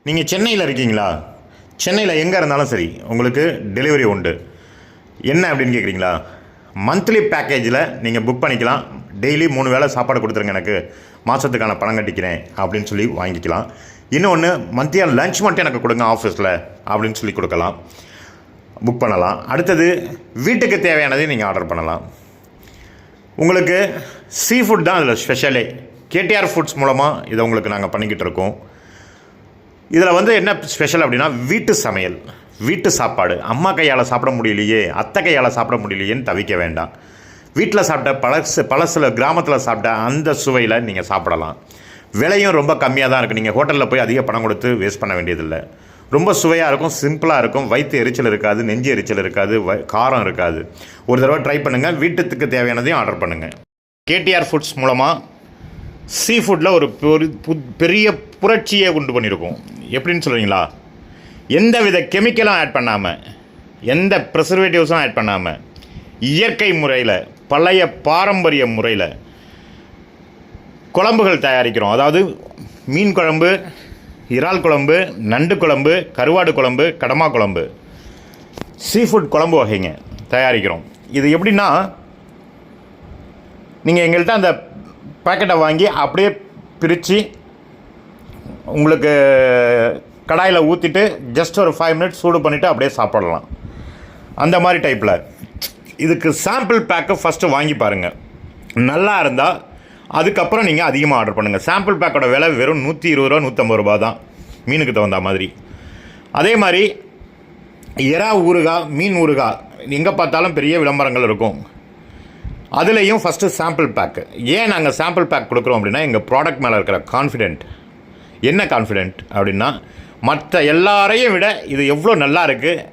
நீங்கள் சென்னையில் இருக்கீங்களா? சென்னையில் எங்கே இருந்தாலும் சரி உங்களுக்கு டெலிவரி உண்டு. என்ன அப்படின்னு கேட்குறீங்களா? மந்த்லி பேக்கேஜில் நீங்கள் புக் பண்ணிக்கலாம். டெய்லி 3 வேளை சாப்பாடு கொடுத்துருங்க, எனக்கு மாதத்துக்கான பணம் கட்டிக்கிறேன் அப்படின்னு சொல்லி வாங்கிக்கலாம். இன்னொன்று, மத்தியானம் லஞ்ச் மட்டும் எனக்கு கொடுங்க ஆஃபீஸில் அப்படின்னு சொல்லி கொடுக்கலாம், புக் பண்ணலாம். அடுத்தது, வீட்டுக்கு தேவையானதையும் நீங்கள் ஆர்டர் பண்ணலாம். உங்களுக்கு சீ ஃபுட் தான் அதில் ஸ்பெஷலே. கேடிஆர் ஃபுட்ஸ் மூலமாக இதை உங்களுக்கு நாங்கள் பண்ணிக்கிட்டு இருக்கோம். இதில் என்ன ஸ்பெஷல் அப்படின்னா, வீட்டு சமையல், வீட்டு சாப்பாடு. அம்மா கையால் சாப்பிட முடியலையே, அத்தை கையால் சாப்பிட முடியலையேன்னு தவிக்க வேண்டாம். வீட்டில் சாப்பிட்ட பழசில் கிராமத்தில் சாப்பிட்ட அந்த சுவையில் நீங்கள் சாப்பிடலாம். விலையும் ரொம்ப கம்மியாக தான் இருக்குது. நீங்கள் ஹோட்டலில் போய் அதிக பணம் கொடுத்து வேஸ்ட் பண்ண வேண்டியதில்லை. ரொம்ப சுவையாக இருக்கும், சிம்பிளாக இருக்கும், வயிற்று எரிச்சல் இருக்காது, நெஞ்சு எரிச்சல் இருக்காது, காரம் இருக்காது. ஒரு தடவை ட்ரை பண்ணுங்கள், வீட்டுக்கு தேவையானதையும் ஆர்டர் பண்ணுங்கள். கேடிஆர் ஃபுட்ஸ் மூலமாக சீ ஃபுட்டில் ஒரு பெரிய புரட்சியை உண்டு பண்ணியிருக்கோம். எப்படின்னு சொல்கிறீங்களா? எந்த வித கெமிக்கலும் ஆட் பண்ணாமல், எந்த ப்ரிசர்வேட்டிவ்ஸும் ஆட் பண்ணாமல், இயற்கை முறையில், பழைய பாரம்பரிய முறையில் குழம்புகள் தயாரிக்கிறோம். அதாவது மீன் குழம்பு, இறால் குழம்பு, நண்டு குழம்பு, கருவாடு குழம்பு, கடமா குழம்பு, சீ ஃபுட் குழம்பு வகைங்க தயாரிக்கிறோம். இது எப்படின்னா, நீங்கள் எங்கள்கிட்ட அந்த பேக்கெட்டை வாங்கி அப்படியே பிரித்து உங்களுக்கு கடாயில் ஊற்றிட்டு ஜஸ்ட் ஒரு 5 மினிட்ஸ் சூடு பண்ணிவிட்டு அப்படியே சாப்பிடலாம். அந்த மாதிரி டைப்பில். இதுக்கு சாம்பிள் பேக்கு ஃபஸ்ட்டு வாங்கி பாருங்கள். நல்லா இருந்தால் அதுக்கப்புறம் நீங்கள் அதிகமாக ஆர்டர் பண்ணுங்கள். சாம்பிள் பேக்கோட விலை வெறும் 120 ரூபா 150 ரூபா தான், மீனுக்கு தகுந்த மாதிரி. அதே மாதிரி எறா ஊறுகாய், மீன் ஊறுகாய் எங்கே பார்த்தாலும் பெரிய விளம்பரங்கள் இருக்கும். அதுலேயும் ஃபஸ்ட்டு சாம்பிள் பேக்கு. ஏன் நாங்கள் சாம்பிள் பேக் கொடுக்குறோம் அப்படின்னா, எங்கள் ப்ராடக்ட் மேலே இருக்கிற கான்ஃபிடென்ட். என்ன கான்ஃபிடென்ட் அப்படின்னா, மற்ற எல்லாரையும் விட இது எவ்வளோ நல்லா இருக்குது,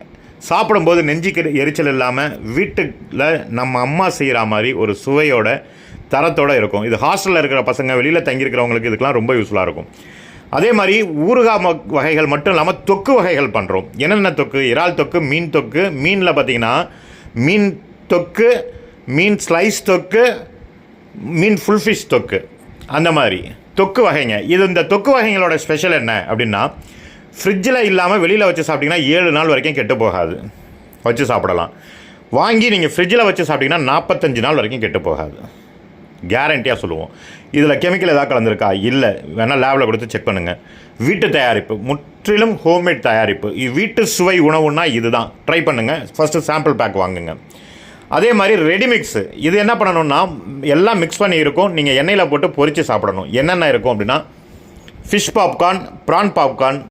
சாப்பிடும்போது நெஞ்சுக்கு எரிச்சல் இல்லாமல் வீட்டில் நம்ம அம்மா செய்கிற மாதிரி ஒரு சுவையோட தரத்தோடு இருக்கும். இது ஹாஸ்டலில் இருக்கிற பசங்க, வெளியில் தங்கியிருக்கிறவங்களுக்கு இதுக்கெலாம் ரொம்ப யூஸ்ஃபுல்லாக இருக்கும். அதே மாதிரி ஊறுகாய் வகைகள் மட்டும் இல்லாமல் தொக்கு வகைகள் பண்ணுறோம். என்னென்ன தொக்கு? இறால் தொக்கு, மீன் தொக்கு. மீனில் பார்த்திங்கன்னா மீன் தொக்கு, மீன் ஸ்லைஸ் தொக்கு, மீன் ஃபுல் ஃபிஷ் தொக்கு, அந்த மாதிரி தொக்கு வகைங்க. இந்த தொக்கு வகைங்களோட ஸ்பெஷல் என்ன அப்படின்னா, ஃப்ரிட்ஜில் இல்லாமல் வெளியில் வச்சு சாப்பிட்டிங்கன்னா 7 நாள் வரைக்கும் கெட்டு போகாது, வச்சு சாப்பிடலாம். வாங்கி நீங்கள் ஃப்ரிட்ஜில் வச்சு சாப்பிட்டிங்கன்னா 45 நாள் வரைக்கும் கெட்டு போகாது, கேரண்டியாக சொல்லுவோம். இதில் கெமிக்கல் எதாவது கலந்துருக்கா? இல்லை, வேணால் லேபில் கொடுத்து செக் பண்ணுங்கள். வீட்டு தயாரிப்பு, முற்றிலும் ஹோம்மேட் தயாரிப்பு. வீட்டு சுவை உணவுன்னா இதுதான். ட்ரை பண்ணுங்கள். ஃபஸ்ட்டு சாம்பிள் பேக் வாங்குங்க. அதே மாதிரி ரெடிமிக்ஸு. இது என்ன பண்ணணும்னா, எல்லாம் மிக்ஸ் பண்ணி இருக்கும், நீங்கள் எண்ணெயில் போட்டு பொரித்து சாப்பிடணும். என்னென்ன இருக்கும் அப்படின்னா, ஃபிஷ் பாப்கார்ன், ப்ரான் பாப்கார்ன்,